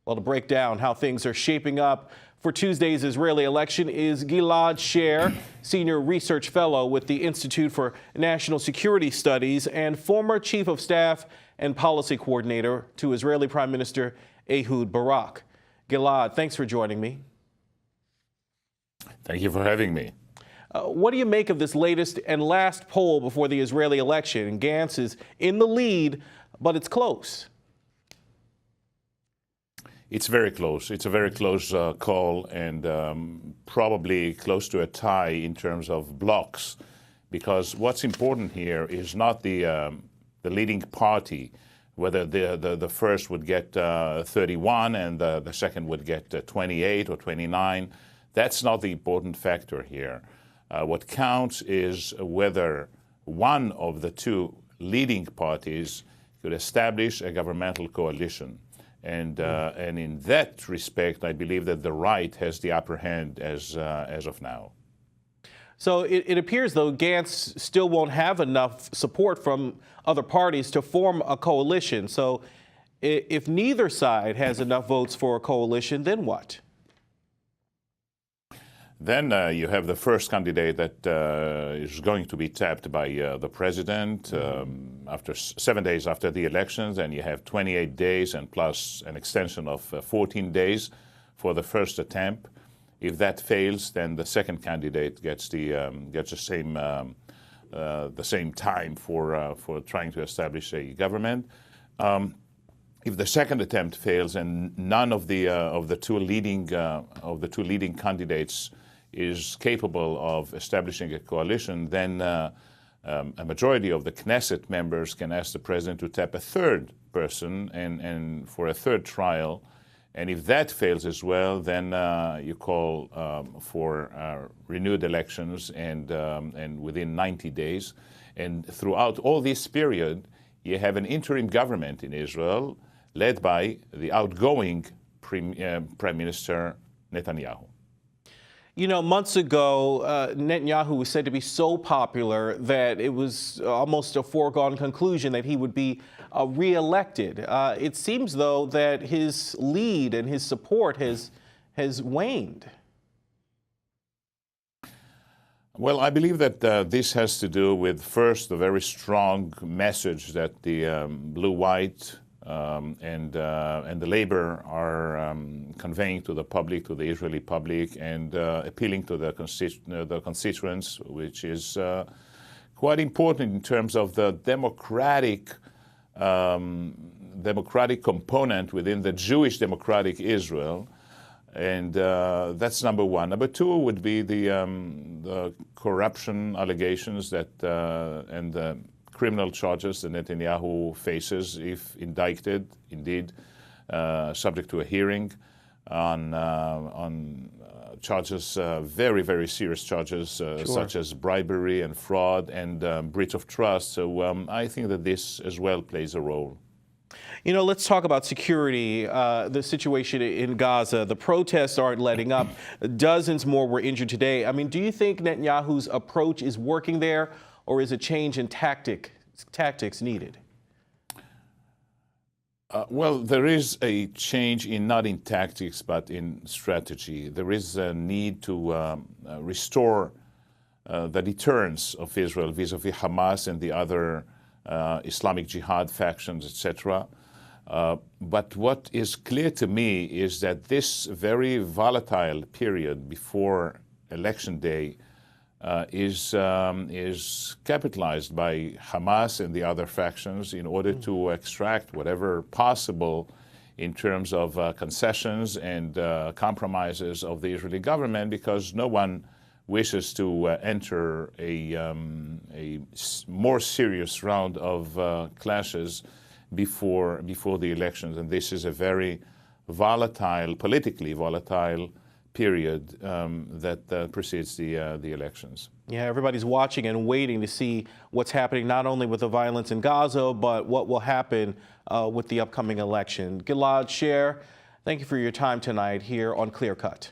Well, to break down how things are shaping up for Tuesday's Israeli election is Gilead Sher, Senior Research Fellow with the Institute for National Securities Studies and former Chief of Staff and Policy Coordinator to Israeli Prime Minister Ehud Barak. Gilead, thanks for joining me. Thank you for having me. What do you make of this latest and last poll before the Israeli election? Gantz is in the lead, but it's close. It's very close. It's a very close call, and probably close to a tie in terms of blocks, because what's important here is not the leading party, whether the first would get 31 and the second would get 28 or 29. That's not the important factor here. What counts is whether one of the two leading parties could establish a governmental coalition. And in that respect, I believe that the right has the upper hand as of now. So it appears, though, Gantz still won't have enough support from other parties to form a coalition. So if neither side has enough votes for a coalition, then what? Then you have the first candidate that is going to be tapped by the president after 7 days after the elections, and you have 28 days and plus an extension of 14 days for the first attempt. If that fails, then the second candidate gets the same time for trying to establish a government. If the second attempt fails and none of the two leading candidates is capable of establishing a coalition, then a majority of the Knesset members can ask the president to tap a third person and for a third trial. And if that fails as well, then you call for renewed elections and within 90 days. And throughout all this period, you have an interim government in Israel led by the outgoing Prime Minister Netanyahu. You know, months ago, Netanyahu was said to be so popular that it was almost a foregone conclusion that he would be reelected. It seems, though, that his lead and his support has waned. Well, I believe that this has to do with, first, the very strong message that the blue-white and the labor are conveying to the public, to the Israeli public, and appealing to the constituents, which is quite important in terms of the democratic component within the Jewish democratic Israel. And that's number one. Number two would be the corruption allegations that and the criminal charges that Netanyahu faces if indicted, indeed, subject to a hearing on charges, very, very serious charges, Sure. such as bribery and fraud and breach of trust. So I think that this as well plays a role. You know, let's talk about security, the situation in Gaza. The protests aren't letting up. Dozens more were injured today. I mean, do you think Netanyahu's approach is working there, or is a change in tactics needed? Well, there is a change not in tactics, but in strategy. There is a need to restore the deterrence of Israel vis-a-vis Hamas and the other Islamic Jihad factions, etc. But what is clear to me is that this very volatile period before Election Day is capitalized by Hamas and the other factions in order to extract whatever possible in terms of concessions and compromises of the Israeli government, because no one wishes to enter a more serious round of clashes before the elections. And this is a very volatile, politically volatile period that precedes the elections. Yeah, everybody's watching and waiting to see what's happening, not only with the violence in Gaza, but what will happen with the upcoming election. Gilead Sher, thank you for your time tonight here on Clear Cut.